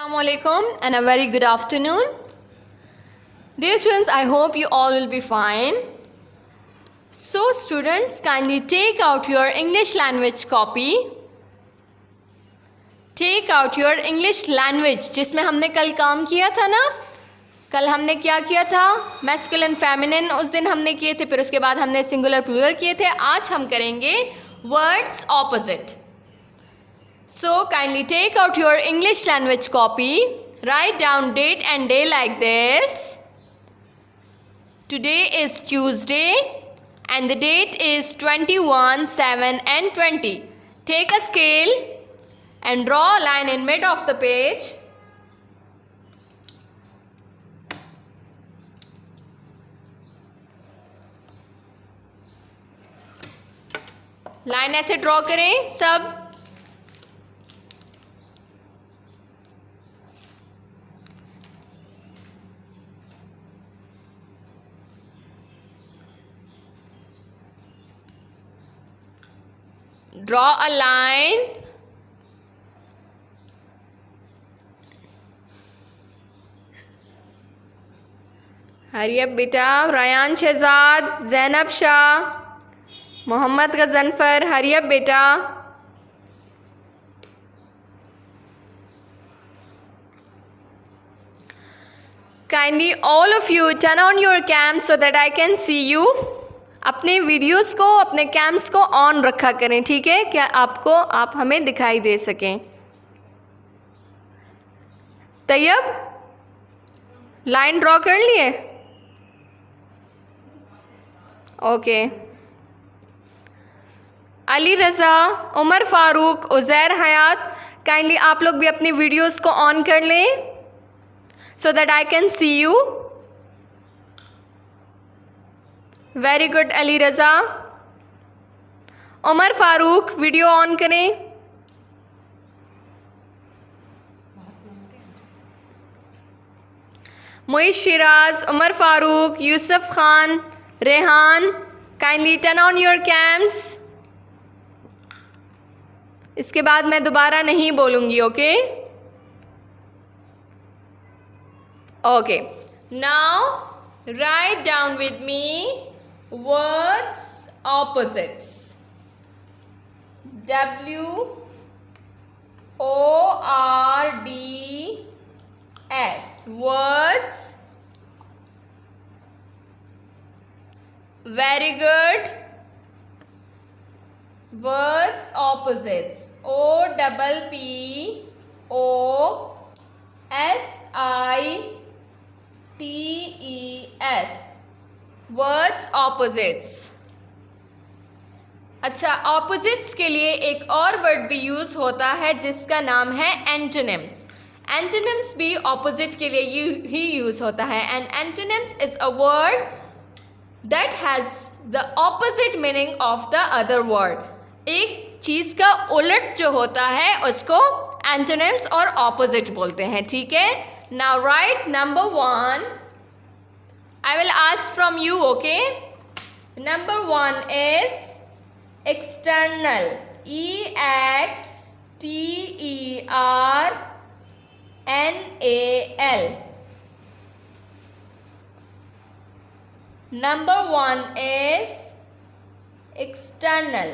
Assalamualaikum and a very good afternoon. Dear students, I hope you all will be fine. So students, kindly take out your English language copy. Take out your English language जिसमें हमने कल काम किया था ना. कल हमने क्या किया था? मैस्कुलिन फेमिनिन उस दिन हमने किए थे, फिर उसके बाद हमने सिंगुलर प्लूरल किए थे. आज हम करेंगे words opposite. So kindly take out your English language copy. Write down date and day like this. Today is Tuesday and the date is 21, 7 and 20. Take a scale and draw a line in mid of the page. Line ऐसे draw करें सब. Draw a line. Hurry up बेटा. Rayan Shahzad, Zainab Shah, Mohammad Ghazanfar, hurry up बेटा. Kindly all of you turn on your cams so that I can see you. अपने videos को, अपने camps को on रखा करें, ठीक है, क्या आप हमें दिखाई दे सकें. तैयब लाइन ड्रॉ कर लिए? ओके. अली रज़ा, उमर फारूक, उज़ैर हयात, काइंडली आप लोग भी अपनी वीडियोस को ऑन कर लें so that I can see you. Very good Ali Raza. Umar Farooq video on करें. Muiz Shiraz, Umar Farooq, Yusuf Khan, Rehan, kindly turn on your cams. इसके बाद मैं दोबारा नहीं बोलूँगी. Okay okay. Now write down with me words opposites. WORDS. Words. Very good. Words opposites. OPPOSITES. Words opposites. अच्छा, opposites के लिए एक और वर्ड भी यूज़ होता है जिसका नाम है एंटोनिम्स. एंटोनिम्स भी ऑपोजिट के लिए ही यूज़ होता है. And antonyms is a word that has the opposite meaning of the other word. एक चीज़ का उलट जो होता है उसको एंटोनिम्स और ऑपोजिट बोलते हैं, ठीक है. Now right number 1. I will ask from you, okay? Number 1 is external. EXTERNAL. Number 1 is external.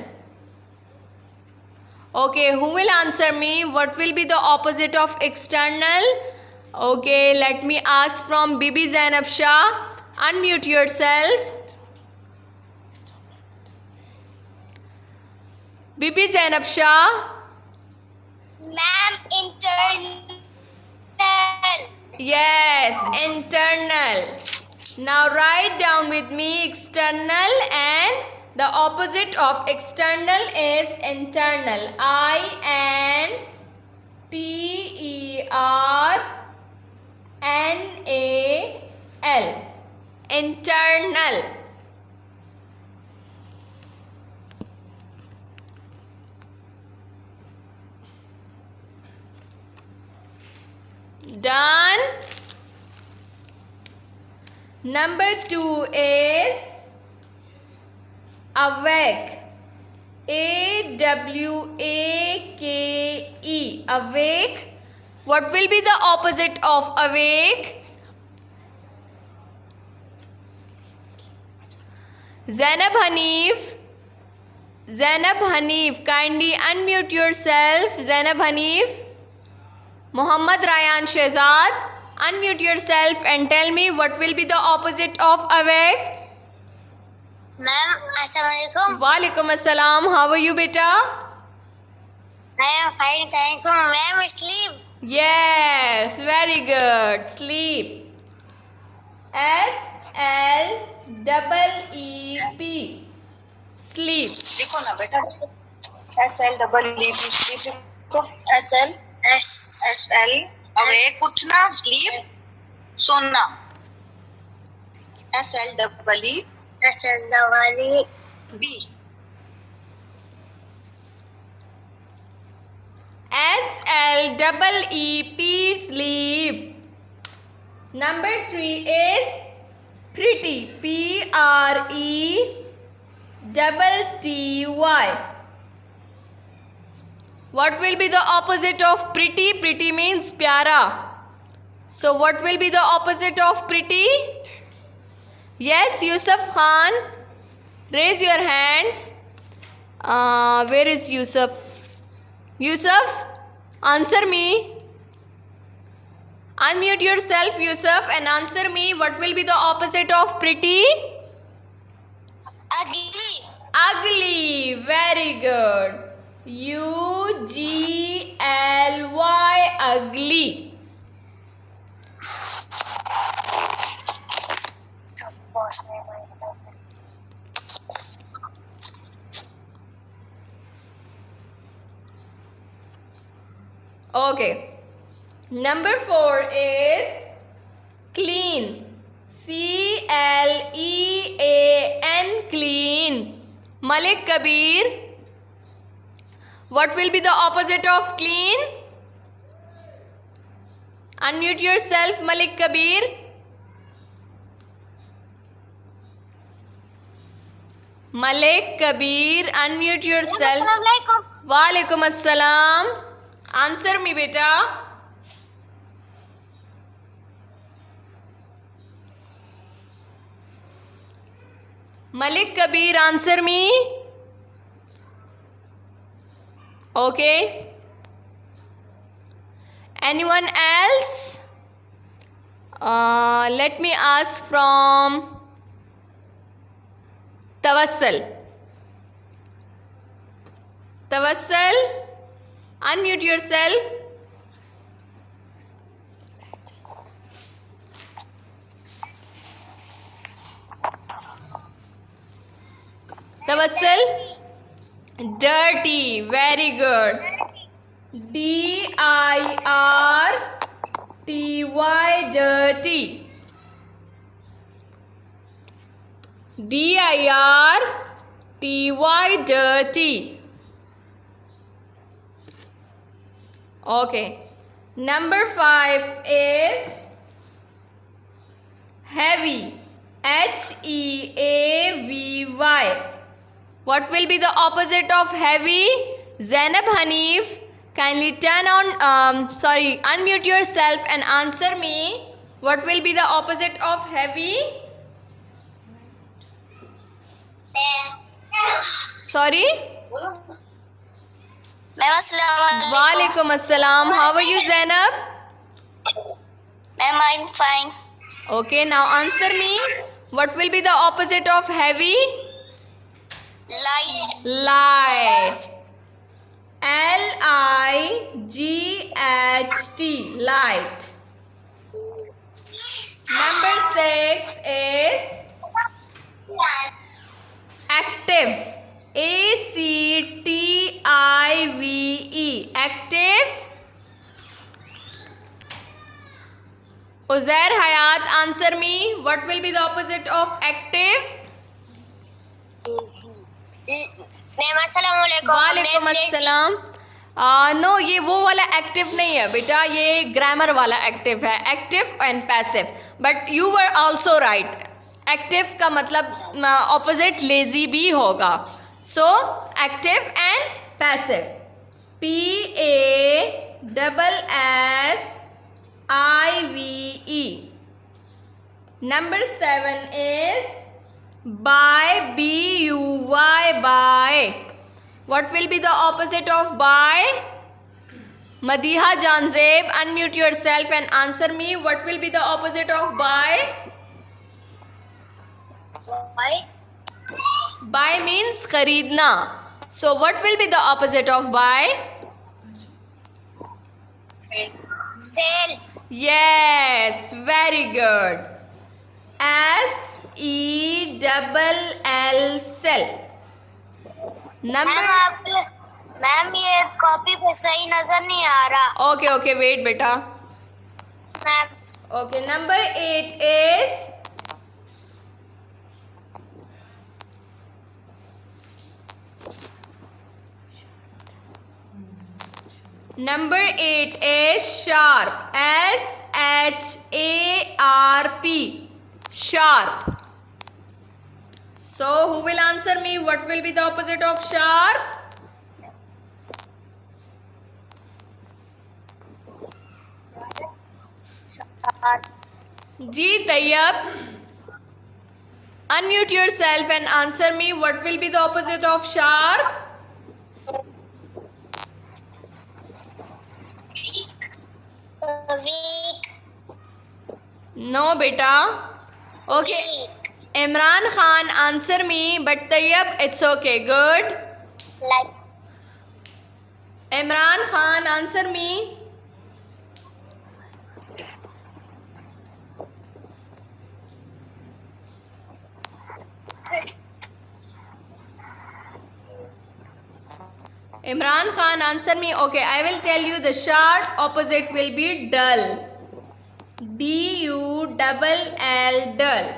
Okay, who will answer me? What will be the opposite of external? Okay, let me ask from Bibi Zainab Shah. Unmute yourself. Bibi Zainab Shah. Ma'am, internal. Yes, internal. Now write down with me external, and the opposite of external is internal. INTERNAL. Internal. Done. Number 2 is awake. AWAKE. Awake. What will be the opposite of awake? Zainab Hanif, kindly unmute yourself. Zainab Hanif. Muhammad Ryan Shehzad, unmute yourself and tell me what will be the opposite of awake. Ma'am, Assalamualaikum. Walaikum assalam. How are you, beta? I am fine, thank you. Ma'am, sleep. Yes, very good. Sleep. SLEEP. Sleep. लिखो ना बेटा SLEEP sleep लिखो SL awake उठना sleep सोना SLEEP B SLEEP. Sleep. Number 3 is pretty. PRETTY. What will be the opposite of pretty? Pretty means pyara. So what will be the opposite of pretty? Yes, Yusuf Khan. Raise your hands. Where is Yusuf? Yusuf, answer me. Unmute yourself, Yusuf, and answer me. What will be the opposite of pretty? Ugly. Ugly. Very good. UGLY. Ugly. Okay. Number 4 is clean. CLEAN. Clean. Malik Kabir. What will be the opposite of clean? Unmute yourself, Malik Kabir. Malik Kabir, unmute yourself. Assalamualaikum. Walaikum assalam. Answer me, beta. Malik Kabir, answer me. Okay. Anyone else? Let me ask from Tawassal. Tawassal, unmute yourself. Tawassal, dirty. Very good. DIRTY. Dirty. DIRTY. Dirty. Okay. Number 5 is heavy. HEAVY. What will be the opposite of heavy? Zainab Hanif, kindly unmute yourself and answer me. What will be the opposite of heavy? Sorry? Ma'am, Assalamualaikum. Walaikum assalam. How are you, Zainab? Ma'am, I'm fine. Okay, now answer me. What will be the opposite of heavy? Light. Light. LIGHT. Light. Number 6 is active. ACTIVE. Active. Uzair Hayat, answer me. What will be the opposite of active? Ma'am, Assalamualaikum. वालेकुम अस्सलाम. No, ये वो वाला active नहीं है बेटा, ये grammar वाला एक्टिव है. Active and passive. But you were also right. Active का मतलब ऑपोजिट लेजी भी होगा. So active and passive. PASSIVE. double S I V E. Number 7 is buy, B-U-Y, buy. What will be the opposite of buy? Madiha Janzeb, unmute yourself and answer me. What will be the opposite of buy? Why? Buy means khareedna. So what will be the opposite of buy? Sale. Yes, very good. S-E-double-L, sell. Number. Ma'am ये copy पे सही नजर नहीं आ रहा। Okay, wait बेटा. Ma'am Okay, number 8 is sharp. S-H-A-R-P. Sharp. So who will answer me? What will be the opposite of sharp? Ji Tayyab, unmute yourself and answer me. What will be the opposite of sharp? weak. No, beta. Okay. Imran Khan, answer me. But Tayyab, it's okay. Good. Like Imran Khan, answer me. Imran Khan, answer me. Okay, I will tell you the sharp opposite will be dull. D-U-double-L, dull.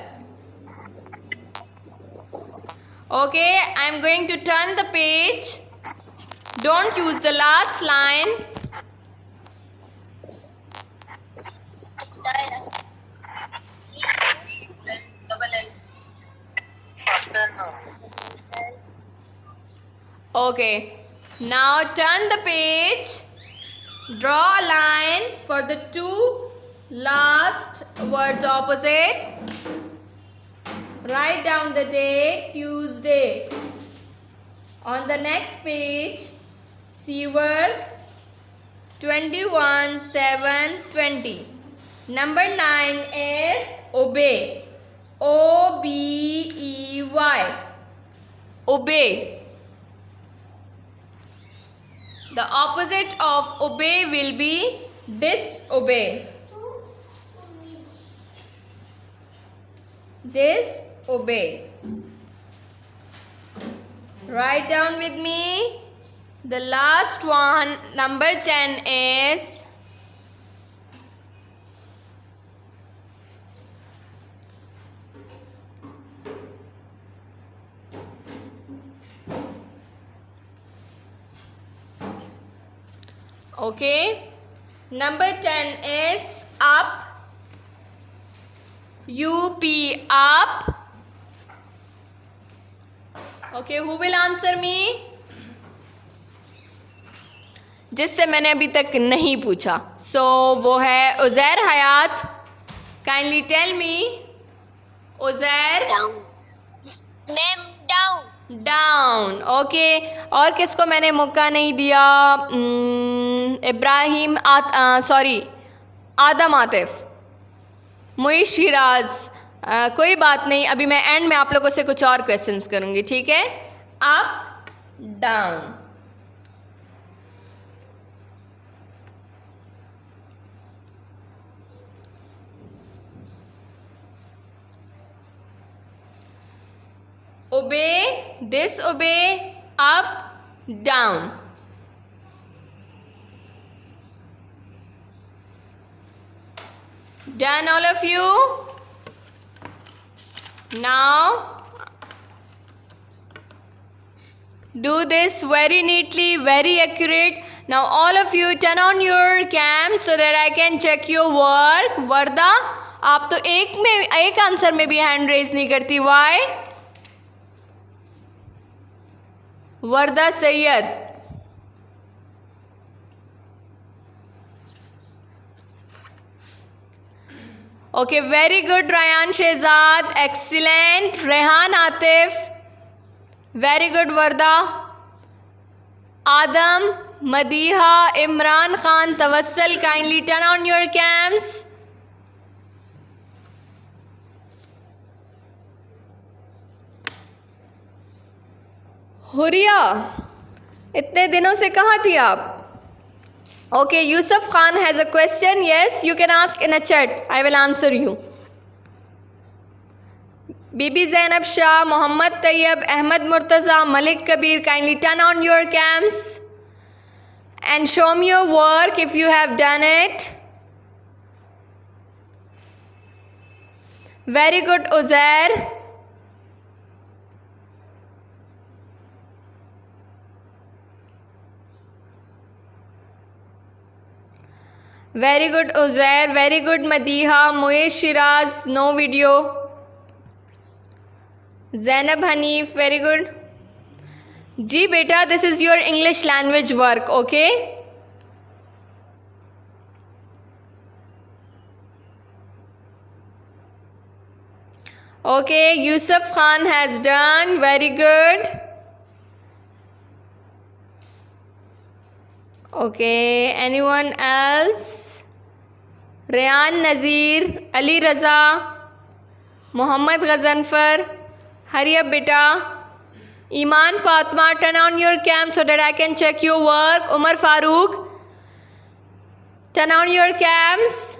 Okay, I am going to turn the page. Don't use the last line. Okay, now turn the page. Draw a line for the two last words opposite. Write down the date, Tuesday. On the next page, C work 21/7/20. Number 9 is obey. O-B-E-Y. Obey. The opposite of obey will be disobey. Disobey. Write down with me. The last one, number 10 is okay. Number 10 is up. U-P, up. Okay, who will answer me? जिससे मैंने अभी तक नहीं पूछा. So वो है उज़ैर हयात. Kindly tell me. Uzair. down. Ma'am down. Down. Okay, और किसको मैंने मौका नहीं दिया? इब्राहिम, सॉरी, आदम आतिफ, मुइश शिराज. कोई बात नहीं, अभी मैं एंड में आप लोगों से कुछ और क्वेश्चंस करूँगी, ठीक है? Up, down. Obey, disobey, up, down. Done, all of you? Now, do this very neatly, very accurate. Now, all of you turn on your cam so that I can check your work. Varda, आप तो एक answer में भी hand raise नहीं करती. Why? Warda Syed. Okay, very good, Rayan Shehzad. Excellent. Rehan Atif. Very good, Varda. Adam, Madiha, Imran Khan, Tawassal, kindly turn on your cams. Huriya, इतने दिनों से कहाँ थी आप? Okay, Yusuf Khan has a question. Yes, you can ask in a chat. I will answer you. Bibi Zainab Shah, Muhammad Tayyib, Ahmed Murtaza, Malik Kabir, kindly turn on your cams and show me your work if you have done it. Very good, Uzair. Very good, Uzair. Very good, Madiha. Muiz Shiraz, no video. Zainab Hanif, very good. Ji beta, this is your English language work, okay? Okay, Yusuf Khan has done, very good. Okay, anyone else? Rayan Nazir, Ali Raza, Muhammad Ghazanfar, hurry up beta. Iman Fatma, turn on your cam so that I can check your work. Umar Farooq, turn on your cams.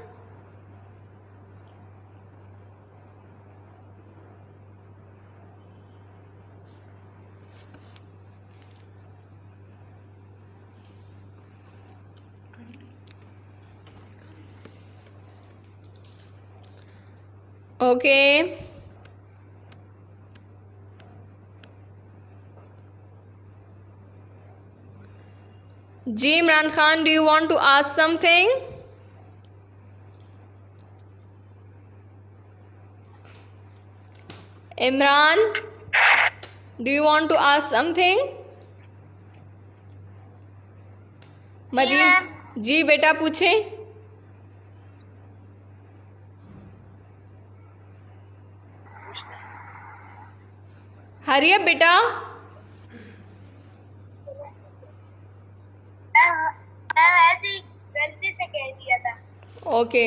Okay. Ji Imran Khan, do you want to ask something? Imran, do you want to ask something? मदीन जी बेटा पूछें. हरी अब बेटा. ऐसे ही गलती से कह दिया था. Okay.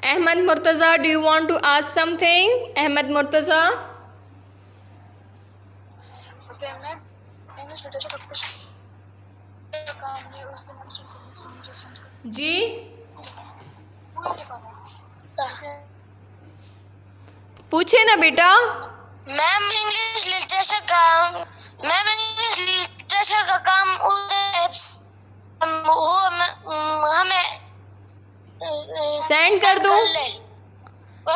Ahmed Murtaza, do you want to ask something? Ahmed Murtaza. जी पूछे ना बेटा. मैम इंग्लिश लिटरेचर का काम वो हमें सेंड कर दूं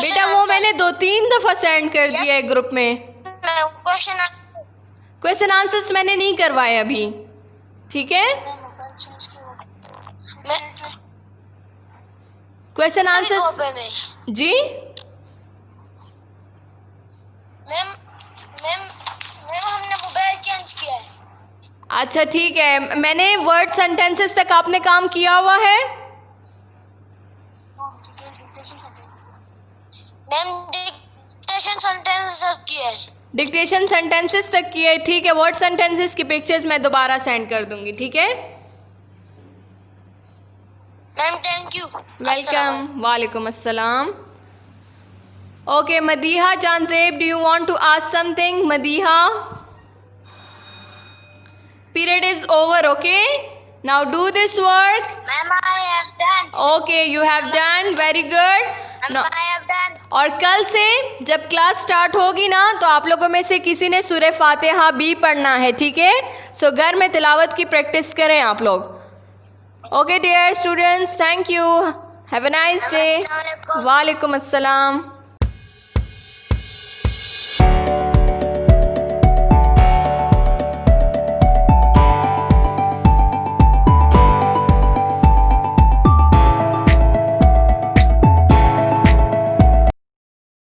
बेटा? वो मैंने 2-3 दफ़ा सेंड कर दिया है ग्रुप में. क्वेश्चन आंसर्स मैंने नहीं करवाए अभी. ठीक है, क्वेश्चन आंसर्स. जी हमने मोबाइल चेंज किया है. अच्छा ठीक है. मैंने वर्ड सेंटेंसेस तक आपने काम किया हुआ है? मैम डिक्टेशन सेंटेंसेस किया है. डिक्टेशन सेंटेंसेस तक किए. ठीक है, वर्ड सेंटेंसेस की पिक्चर्स मैं दोबारा सेंड कर दूंगी. ठीक है मैम, थैंक यू. वेलकम. वालेकुम अस्सलाम. Okay, Madiha Janzeb, do you want to ask something? Madiha, period is over. Okay, now do this work. Ma'am, I have done. Okay, you have done, very good. Ma'am, I have done. और कल से जब class start होगी ना तो आप लोगों में से किसी ने सूरह फातिहा भी पढ़ना है. ठीक है, सो घर में तिलावत की प्रैक्टिस करें आप लोग. Okay dear students, thank you. Have a nice day. वालेकुम अस्सलाम.